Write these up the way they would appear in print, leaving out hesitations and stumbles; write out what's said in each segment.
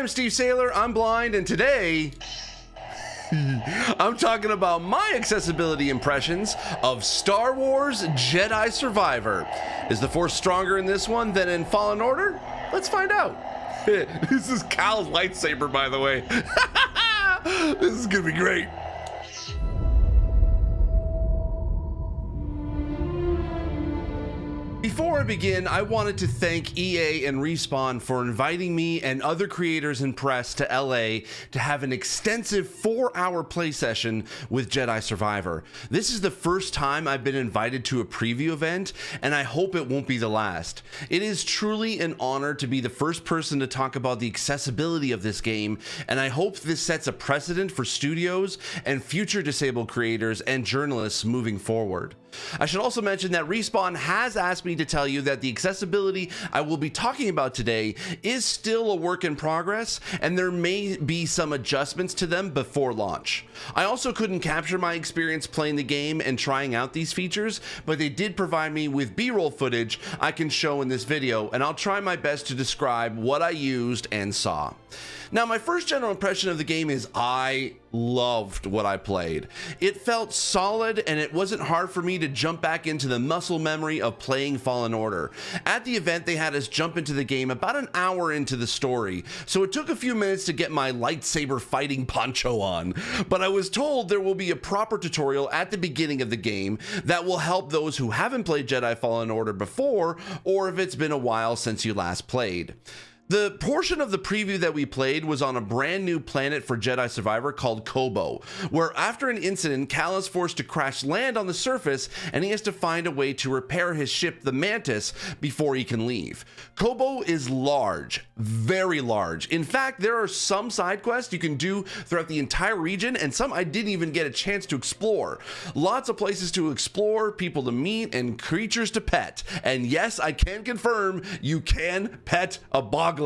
I'm Steve Saylor, I'm blind, and today I'm talking about my accessibility impressions of Star Wars Jedi Survivor. Is the Force stronger in this one than in Fallen Order? Let's find out. This is Cal's lightsaber, by the way. This is gonna be great. Before I begin, I wanted to thank EA and Respawn for inviting me and other creators and press to LA to have an extensive 4-hour play session with Jedi Survivor. This is the first time I've been invited to a preview event, and I hope it won't be the last. It is truly an honor to be the first person to talk about the accessibility of this game, and I hope this sets a precedent for studios and future disabled creators and journalists moving forward. I should also mention that Respawn has asked me to tell you that the accessibility I will be talking about today is still a work in progress, and there may be some adjustments to them before launch. I also couldn't capture my experience playing the game and trying out these features, but they did provide me with B-roll footage I can show in this video, and I'll try my best to describe what I used and saw. Now, my first general impression of the game is I loved what I played. It felt solid, and it wasn't hard for me to jump back into the muscle memory of playing Fallen Order. At the event, they had us jump into the game about an hour into the story, so it took a few minutes to get my lightsaber fighting poncho on. But I was told there will be a proper tutorial at the beginning of the game that will help those who haven't played Jedi Fallen Order before, or if it's been a while since you last played. The portion of the preview that we played was on a brand new planet for Jedi Survivor called Kobo, where after an incident, Cal is forced to crash land on the surface, and he has to find a way to repair his ship, the Mantis, before he can leave. Kobo is large, very large. In fact, there are some side quests you can do throughout the entire region, and some I didn't even get a chance to explore. Lots of places to explore, people to meet, and creatures to pet. And yes, I can confirm you can pet a boggling.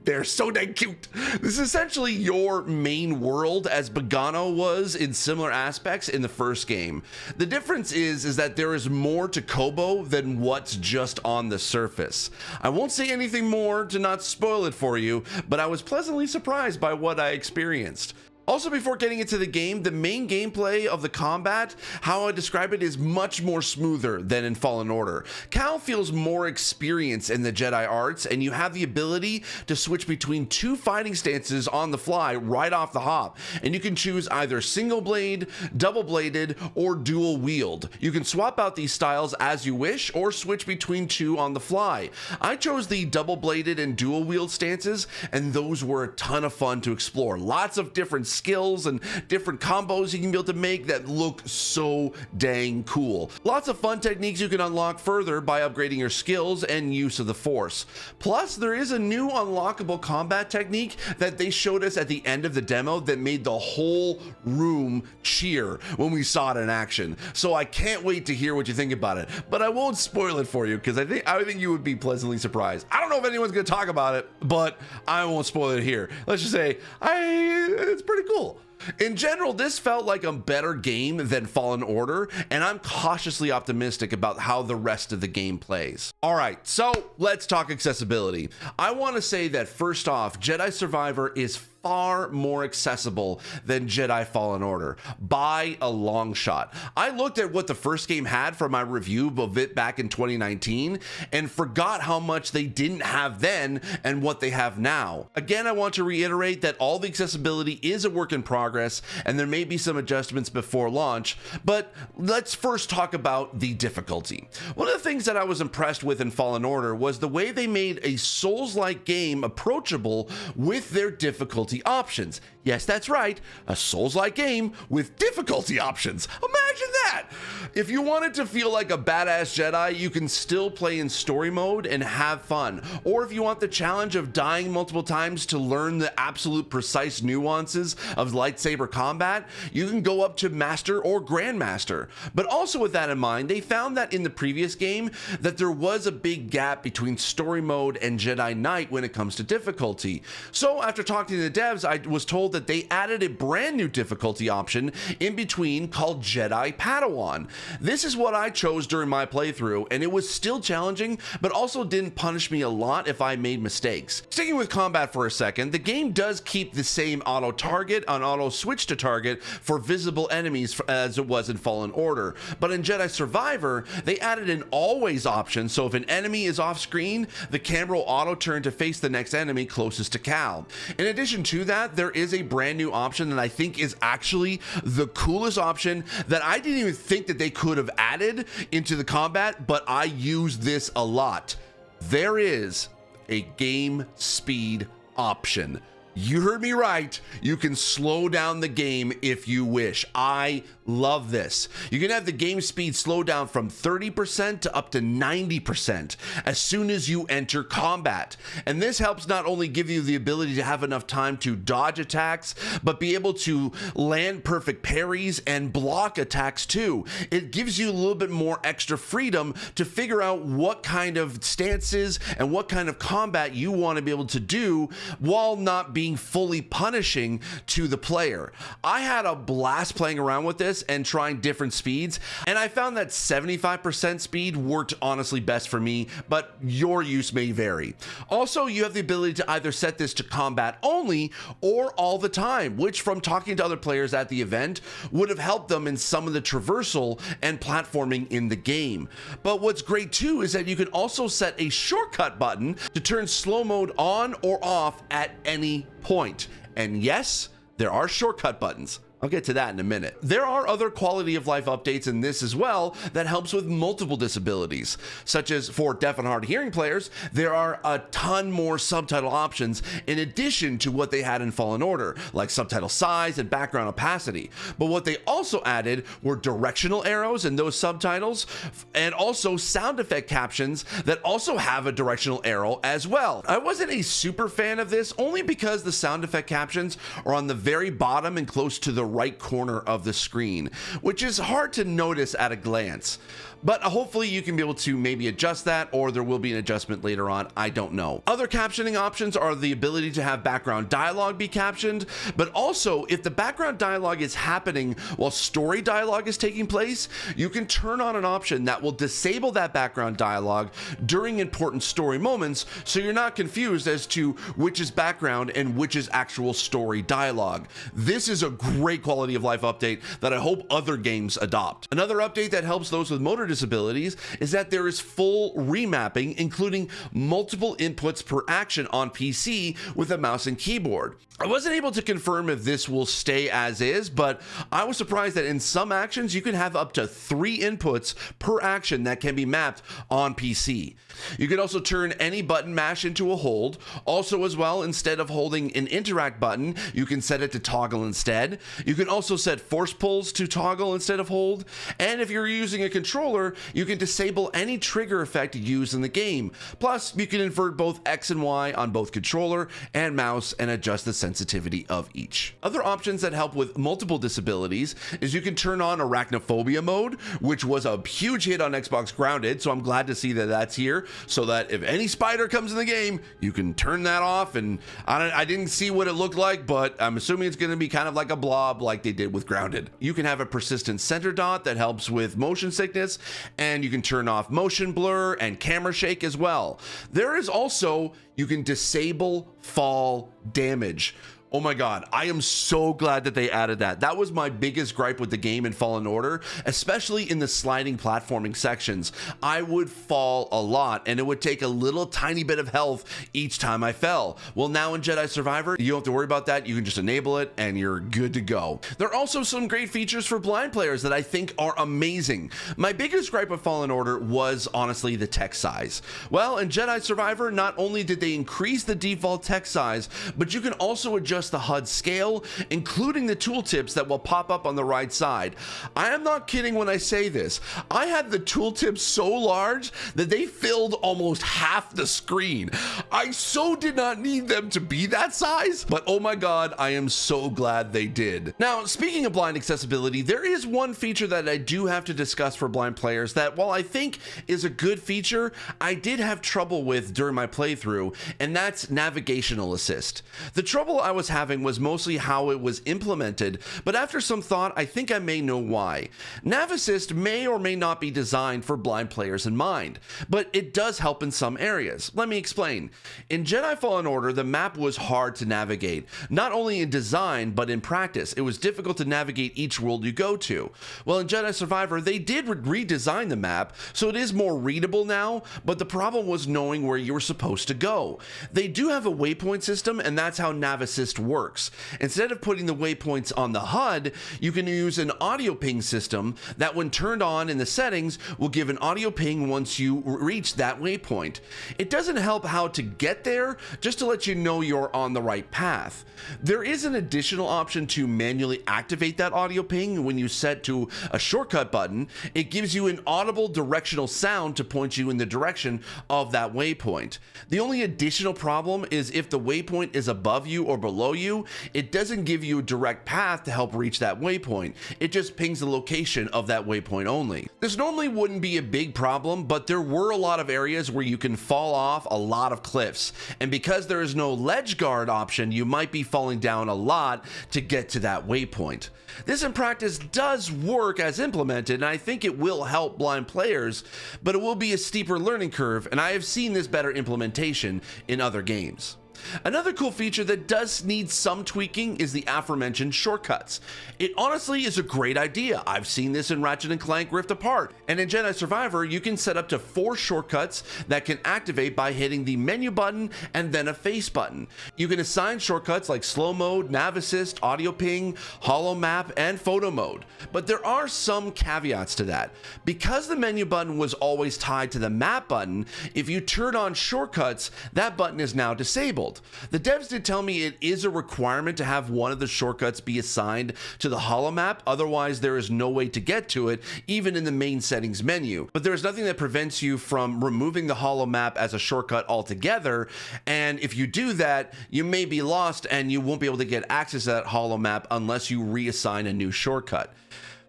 They're so dang cute. This is essentially your main world, as Bogano was in similar aspects in the first game. The difference is that there is more to Kobo than what's just on the surface. I won't say anything more to not spoil it for you, but I was pleasantly surprised by what I experienced. Also, before getting into the game, the main gameplay of the combat, how I describe it, is much more smoother than in Fallen Order. Cal feels more experienced in the Jedi arts, and you have the ability to switch between two fighting stances on the fly right off the hop, and you can choose either single blade, double bladed, or dual wield. You can swap out these styles as you wish, or switch between two on the fly. I chose the double bladed and dual wield stances, and those were a ton of fun to explore. Lots of different skills and different combos you can be able to make that look so dang cool. Lots of fun techniques you can unlock further by upgrading your skills and use of the Force. Plus, there is a new unlockable combat technique that they showed us at the end of the demo that made the whole room cheer when we saw it in action. So I can't wait to hear what you think about it, but I won't spoil it for you because I think you would be pleasantly surprised. I don't know if anyone's going to talk about it, but I won't spoil it here. Let's just say it's pretty cool. In general, this felt like a better game than Fallen Order, and I'm cautiously optimistic about how the rest of the game plays. All right, so let's talk accessibility. I want to say that first off, Jedi Survivor is far more accessible than Jedi Fallen Order by a long shot. I looked at what the first game had for my review of it back in 2019 and forgot how much they didn't have then and what they have now. Again, I want to reiterate that all the accessibility is a work in progress and there may be some adjustments before launch, but let's first talk about the difficulty. One of the things that I was impressed with in Fallen Order was the way they made a Souls-like game approachable with their difficulty options. Yes, that's right, a Souls-like game with difficulty options. Imagine that! If you wanted to feel like a badass Jedi, you can still play in story mode and have fun. Or if you want the challenge of dying multiple times to learn the absolute precise nuances of lightsaber combat, you can go up to Master or Grandmaster. But also with that in mind, they found that in the previous game that there was a big gap between story mode and Jedi Knight when it comes to difficulty. So after talking to the devs, I was told that they added a brand new difficulty option in between called Jedi Padawan. This is what I chose during my playthrough, and it was still challenging, but also didn't punish me a lot if I made mistakes. Sticking with combat for a second, the game does keep the same auto target and auto switch to target for visible enemies as it was in Fallen Order, but in Jedi Survivor, they added an always option, so if an enemy is off screen, the camera will auto turn to face the next enemy closest to Cal. In addition to that, there is a brand new option that I think is actually the coolest option that I didn't even think that they could have added into the combat, but I use this a lot. There is a game speed option. You heard me right. You can slow down the game if you wish. I love this. You can have the game speed slow down from 30% to up to 90% as soon as you enter combat. And this helps not only give you the ability to have enough time to dodge attacks, but be able to land perfect parries and block attacks too. It gives you a little bit more extra freedom to figure out what kind of stances and what kind of combat you want to be able to do while not being fully punishing to the player. I had a blast playing around with this and trying different speeds, and I found that 75% speed worked honestly best for me, but your use may vary. Also, you have the ability to either set this to combat only or all the time, which from talking to other players at the event would have helped them in some of the traversal and platforming in the game. But what's great too is that you can also set a shortcut button to turn slow mode on or off at any point. And yes, there are shortcut buttons. I'll get to that in a minute. There are other quality of life updates in this as well that helps with multiple disabilities, such as for deaf and hard of hearing players, there are a ton more subtitle options in addition to what they had in Fallen Order, like subtitle size and background opacity. But what they also added were directional arrows in those subtitles, and also sound effect captions that also have a directional arrow as well. I wasn't a super fan of this only because the sound effect captions are on the very bottom and close to the right corner of the screen, which is hard to notice at a glance. But hopefully you can be able to maybe adjust that, or there will be an adjustment later on. I don't know. Other captioning options are the ability to have background dialogue be captioned, but also if the background dialogue is happening while story dialogue is taking place, you can turn on an option that will disable that background dialogue during important story moments, so you're not confused as to which is background and which is actual story dialogue. This is a great quality of life update that I hope other games adopt. Another update that helps those with motor disabilities is that there is full remapping, including multiple inputs per action on PC with a mouse and keyboard. I wasn't able to confirm if this will stay as is, but I was surprised that in some actions you can have up to 3 inputs per action that can be mapped on PC. You can also turn any button mash into a hold. Also as well, instead of holding an interact button, you can set it to toggle instead. You can also set force pulls to toggle instead of hold. And if you're using a controller, you can disable any trigger effect used in the game. Plus, you can invert both X and Y on both controller and mouse and adjust the sensitivity of each. Other options that help with multiple disabilities is you can turn on arachnophobia mode, which was a huge hit on Xbox Grounded, so I'm glad to see that that's here, so that if any spider comes in the game, you can turn that off. And I didn't see what it looked like, but I'm assuming it's going to be kind of like a blob like they did with Grounded. You can have a persistent center dot that helps with motion sickness, and you can turn off motion blur and camera shake as well. There is also, you can disable fall damage. Oh my God, I am so glad that they added that. That was my biggest gripe with the game in Fallen Order, especially in the sliding platforming sections. I would fall a lot and it would take a little tiny bit of health each time I fell. Well, now in Jedi Survivor, you don't have to worry about that. You can just enable it and you're good to go. There are also some great features for blind players that I think are amazing. My biggest gripe of Fallen Order was honestly the text size. Well, in Jedi Survivor, not only did they increase the default text size, but you can also adjust the HUD scale, including the tooltips that will pop up on the right side. I am not kidding when I say this. I had the tooltips so large that they filled almost half the screen. I so did not need them to be that size, but oh my God, I am so glad they did. Now, speaking of blind accessibility, there is one feature that I do have to discuss for blind players that, while I think is a good feature, I did have trouble with during my playthrough, and that's navigational assist. The trouble I was was having was mostly how it was implemented, but after some thought, I think I may know why. Nav Assist may or may not be designed for blind players in mind, but it does help in some areas. Let me explain. In Jedi Fallen Order, the map was hard to navigate, not only in design, but in practice. It was difficult to navigate each world you go to. Well, in Jedi Survivor, they did redesign the map, so it is more readable now, but the problem was knowing where you were supposed to go. They do have a waypoint system, and that's how Nav Assist works. Instead of putting the waypoints on the HUD, you can use an audio ping system that, when turned on in the settings, will give an audio ping once you reach that waypoint. It doesn't help how to get there, just to let you know you're on the right path. There is an additional option to manually activate that audio ping when you set to a shortcut button. It gives you an audible directional sound to point you in the direction of that waypoint. The only additional problem is if the waypoint is above you or below you, it doesn't give you a direct path to help reach that waypoint. It just pings the location of that waypoint only. This normally wouldn't be a big problem, but there were a lot of areas where you can fall off a lot of cliffs, and because there is no ledge guard option, you might be falling down a lot to get to that waypoint. This in practice does work as implemented, and I think it will help blind players, but it will be a steeper learning curve, and I have seen this better implementation in other games. Another cool feature that does need some tweaking is the aforementioned shortcuts. It honestly is a great idea. I've seen this in Ratchet & Clank Rift Apart, and in Jedi Survivor you can set up to 4 shortcuts that can activate by hitting the menu button and then a face button. You can assign shortcuts like slow mode, nav assist, audio ping, holo map, and photo mode, but there are some caveats to that. Because the menu button was always tied to the map button, if you turn on shortcuts, that button is now disabled. The devs did tell me it is a requirement to have one of the shortcuts be assigned to the holo map, otherwise there is no way to get to it, even in the main settings menu. But there is nothing that prevents you from removing the holo map as a shortcut altogether, and if you do that, you may be lost and you won't be able to get access to that holo map unless you reassign a new shortcut.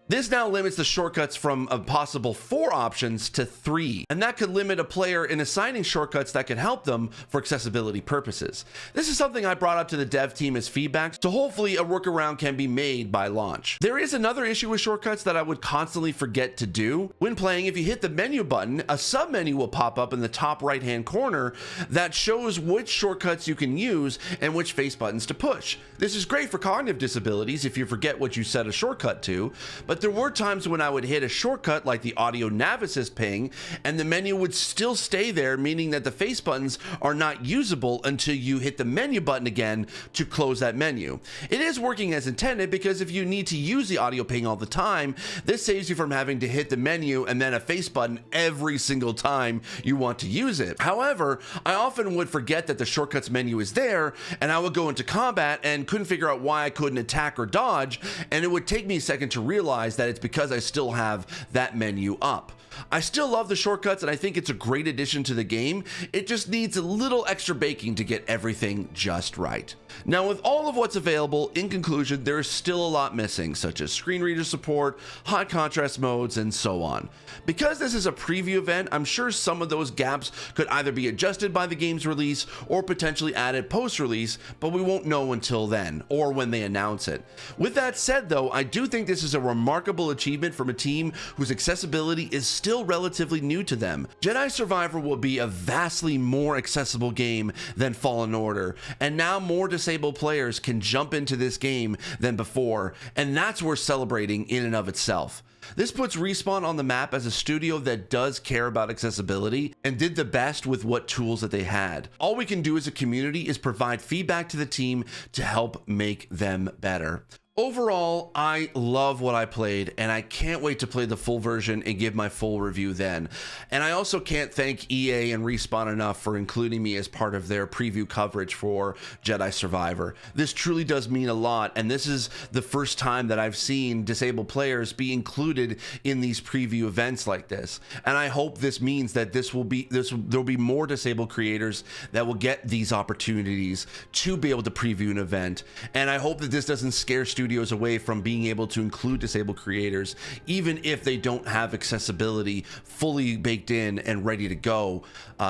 This now limits the shortcuts from a possible 4 options to 3, and that could limit a player in assigning shortcuts that can help them for accessibility purposes. This is something I brought up to the dev team as feedback, so hopefully a workaround can be made by launch. There is another issue with shortcuts that I would constantly forget to do. When playing, if you hit the menu button, a submenu will pop up in the top right hand corner that shows which shortcuts you can use and which face buttons to push. This is great for cognitive disabilities if you forget what you set a shortcut to, but there were times when I would hit a shortcut like the audio nav assist ping and the menu would still stay there, meaning that the face buttons are not usable until you hit the menu button again to close that menu. It is working as intended, because if you need to use the audio ping all the time, this saves you from having to hit the menu and then a face button every single time you want to use it. However, I often would forget that the shortcuts menu is there, and I would go into combat and couldn't figure out why I couldn't attack or dodge, and it would take me a second to realize that it's because I still have that menu up. I still love the shortcuts, and I think it's a great addition to the game. It just needs a little extra baking to get everything just right. Now, with all of what's available, in conclusion, there is still a lot missing, such as screen reader support, high contrast modes, and so on. Because this is a preview event, I'm sure some of those gaps could either be adjusted by the game's release or potentially added post-release, but we won't know until then, or when they announce it. With that said though, I do think this is a remarkable achievement from a team whose accessibility is still relatively new to them. Jedi Survivor will be a vastly more accessible game than Fallen Order, and now more disabled players can jump into this game than before, and that's worth celebrating in and of itself. This puts Respawn on the map as a studio that does care about accessibility and did the best with what tools that they had. All we can do as a community is provide feedback to the team to help make them better. Overall, I love what I played, and I can't wait to play the full version and give my full review then. And I also can't thank EA and Respawn enough for including me as part of their preview coverage for Jedi Survivor. This truly does mean a lot, and this is the first time that I've seen disabled players be included in these preview events like this. And I hope this means that there'll be more disabled creators that will get these opportunities to be able to preview an event. And I hope that this doesn't scare students studios away from being able to include disabled creators, even if they don't have accessibility fully baked in and ready to go.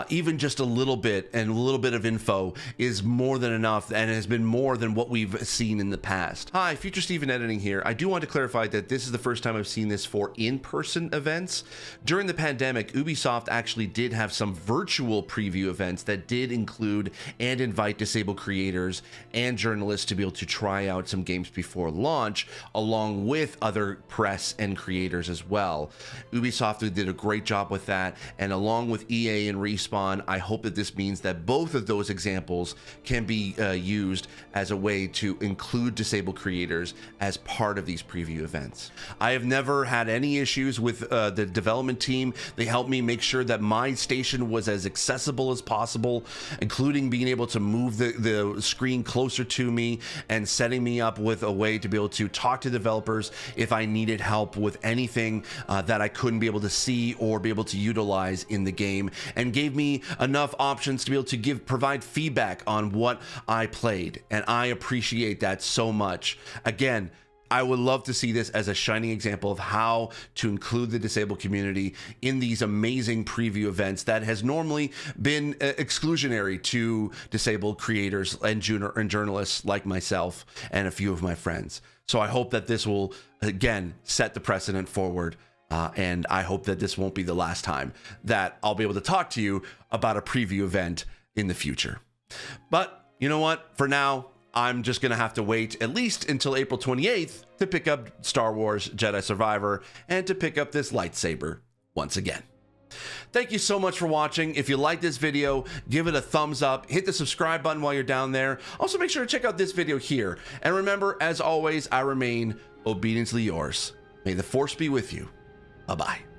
Even just a little bit and a little bit of info is more than enough, and has been more than what we've seen in the past. Hi, Future Steven Editing here. I do want to clarify that this is the first time I've seen this for in-person events. During the pandemic, Ubisoft actually did have some virtual preview events that did include and invite disabled creators and journalists to be able to try out some games before launch, along with other press and creators as well. Ubisoft did a great job with that, and along with EA and Respawn, I hope that this means that both of those examples can be used as a way to include disabled creators as part of these preview events. I have never had any issues with the development team. They helped me make sure that my station was as accessible as possible, including being able to move the screen closer to me and setting me up with a way to be able to talk to developers if I needed help with anything that I couldn't be able to see or be able to utilize in the game, and gave me enough options to be able to provide feedback on what I played, and I appreciate that so much. Again, I would love to see this as a shining example of how to include the disabled community in these amazing preview events that has normally been exclusionary to disabled creators and journalists like myself and a few of my friends. So I hope that this will, again, set the precedent forward. And I hope that this won't be the last time that I'll be able to talk to you about a preview event in the future. But you know what? For now, I'm just going to have to wait at least until April 28th to pick up Star Wars Jedi Survivor and to pick up this lightsaber once again. Thank you so much for watching. If you like this video, give it a thumbs up, hit the subscribe button while you're down there. Also, make sure to check out this video here. And remember, as always, I remain obediently yours. May the Force be with you. Bye-bye.